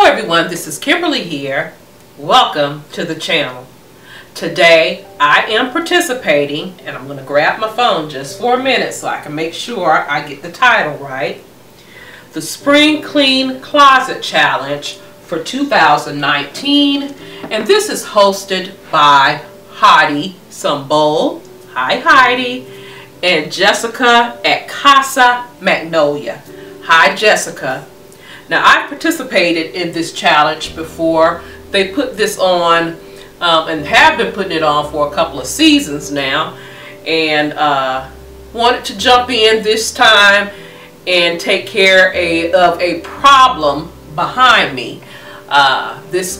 everyone, this is Kimberly here. Welcome to the channel. Today I am participating, and I'm going to grab my phone just for a minute so I can make sure I get the title right. The Spring Clean Closet Challenge for 2019, and this is hosted by Heidi Sonboul. Hi Heidi. And Jessica at Casa Magnolia. Hi Jessica. Now I've participated in this challenge before. They put this on and have been putting it on for a couple of seasons now, and wanted to jump in this time and take care of a problem behind me. This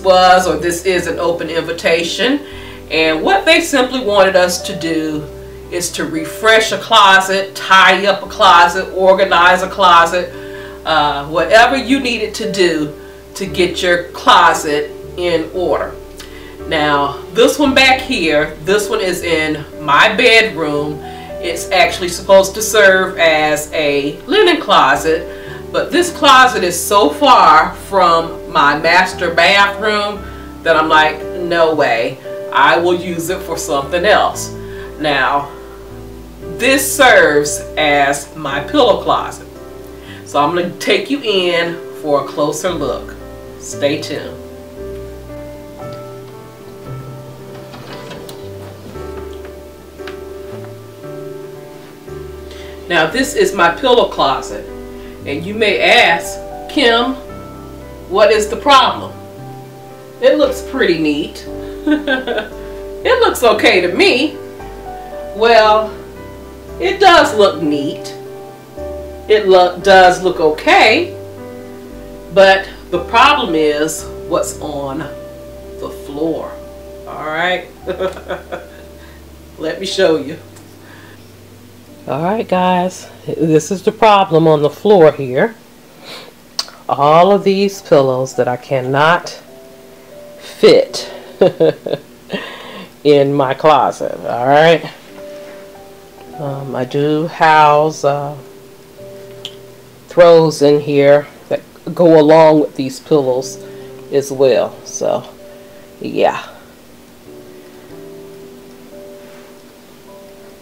is an open invitation, and what they simply wanted us to do is to refresh a closet, tidy up a closet, organize a closet, whatever you needed to do to get your closet in order. Now this one back here, this one is in my bedroom. It's actually supposed to serve as a linen closet, but this closet is so far from my master bathroom that I'm like, no way, I will use it for something else. Now this serves as my pillow closet, so I'm going to take you in for a closer look. Stay tuned. Now this is my pillow closet, and you may ask, Kim, what is the problem? It looks pretty neat. It looks okay to me. Well, it does look neat. It does look okay, but the problem is what's on the floor. Alright, let me show you. Alright guys, this is the problem on the floor here. All of these pillows that I cannot fit in my closet. Alright. I do house throws in here that go along with these pillows as well. So, yeah.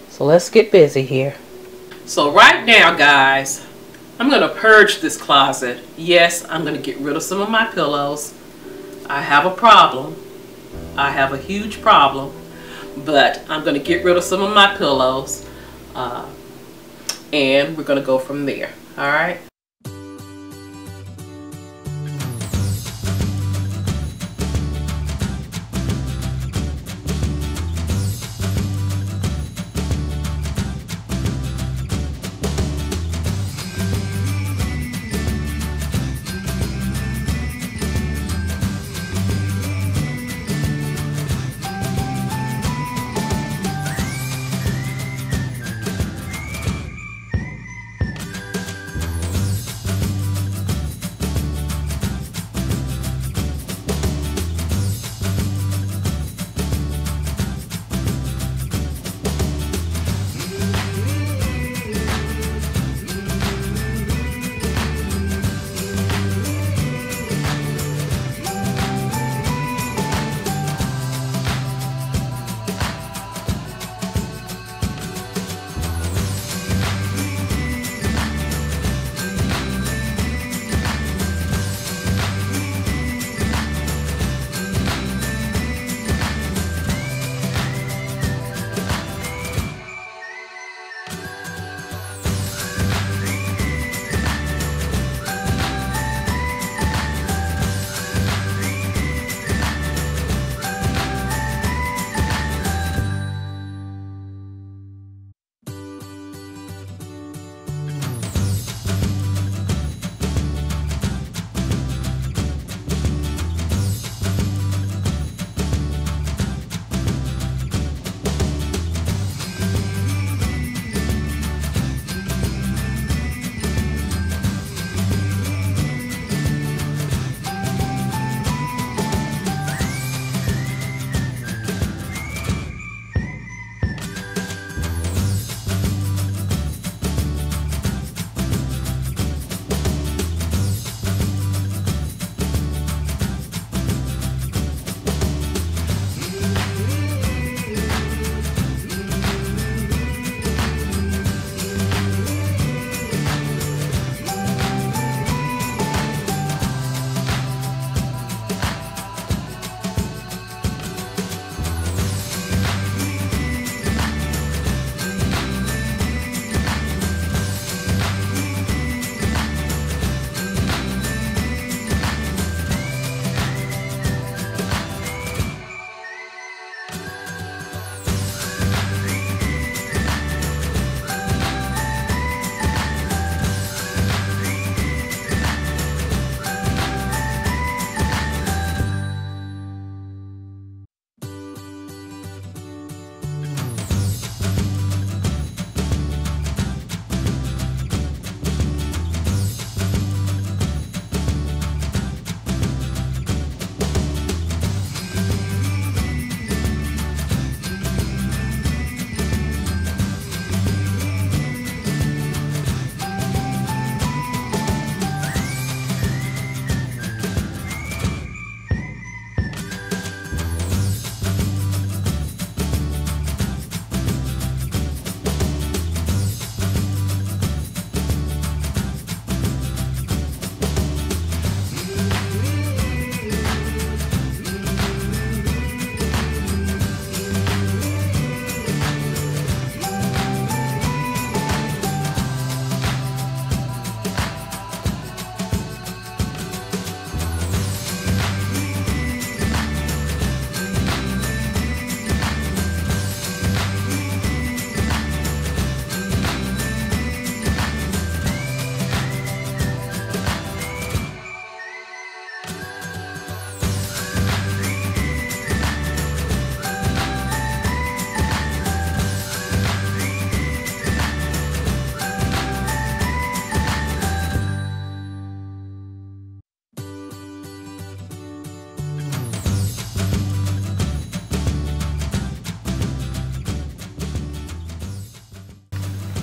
So let's get busy here. So right now, guys, I'm going to purge this closet. Yes, I'm going to get rid of some of my pillows. I have a problem. I have a huge problem. But I'm going to get rid of some of my pillows. And we're going to go from there. Alright?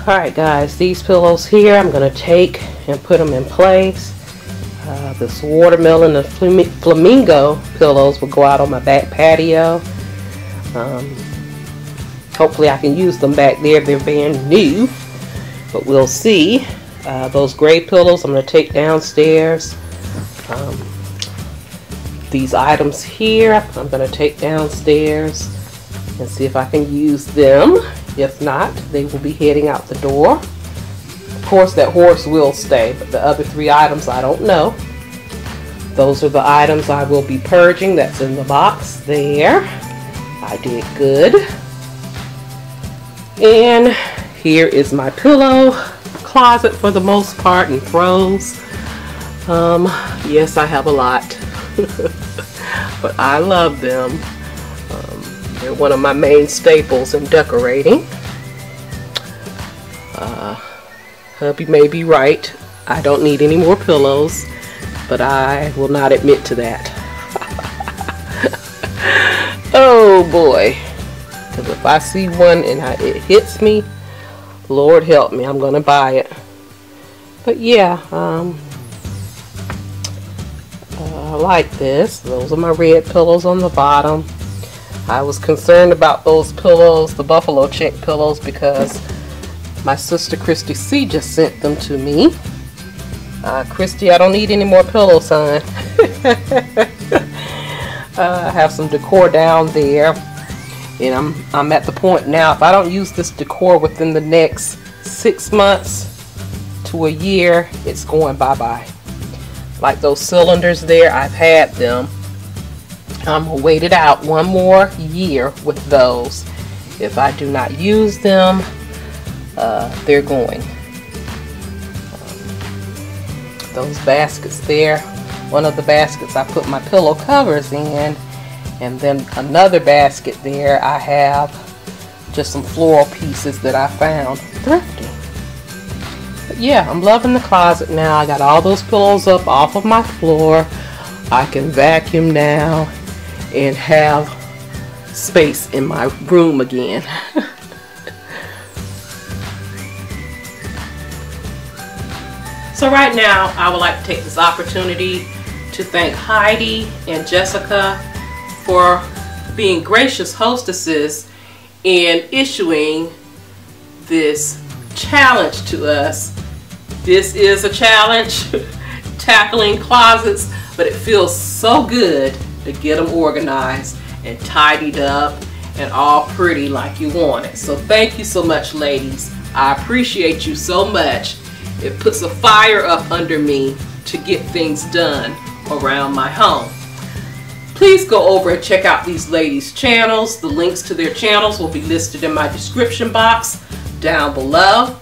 Alright guys, these pillows here I'm going to take and put them in place. This watermelon and flamingo pillows will go out on my back patio. Hopefully I can use them back there. They're brand new, but we'll see. Those gray pillows I'm going to take downstairs. These items here I'm going to take downstairs and see if I can use them. If not, they will be heading out the door. Of course, that horse will stay, but the other 3 items I don't know. Those are the items I will be purging. That's in the box there. I did good. And here is my pillow closet for the most part, and throws. Yes, I have a lot. But I love them. They're one of my main staples in decorating. Hubby may be right. I don't need any more pillows, but I will not admit to that. Oh boy. Because if I see one and it hits me, Lord help me, I'm going to buy it. But yeah, I like this. Those are my red pillows on the bottom. I was concerned about those pillows, the buffalo check pillows, because my sister Christy C just sent them to me. Christy, I don't need any more pillows, son. I have some decor down there, and I'm at the point now, if I don't use this decor within the next 6 months to a year, it's going bye-bye. Like those cylinders there, I've had them. I'm going to wait it out 1 more year with those. If I do not use them, they're going. Those baskets there, one of the baskets I put my pillow covers in, and then another basket there I have just some floral pieces that I found thrifting. But yeah, I'm loving the closet now. I got all those pillows up off of my floor. I can vacuum now and have space in my room again. So right now, I would like to take this opportunity to thank Heidi and Jessica for being gracious hostesses in issuing this challenge to us. This is a challenge, tackling closets, but it feels so good to get them organized and tidied up and all pretty like you want it. So thank you so much, ladies. I appreciate you so much. It puts a fire up under me to get things done around my home. Please go over and check out these ladies' channels. The links to their channels will be listed in my description box down below,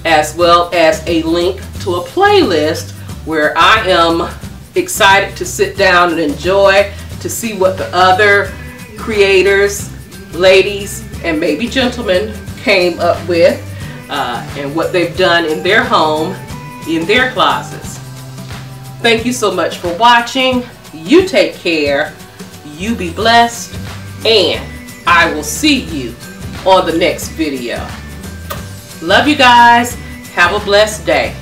as well as a link to a playlist where I am excited to sit down and enjoy to see what the other creators, ladies, and maybe gentlemen came up with and what they've done in their home, in their closets. Thank you so much for watching. You take care. You be blessed. And I will see you on the next video. Love you guys. Have a blessed day.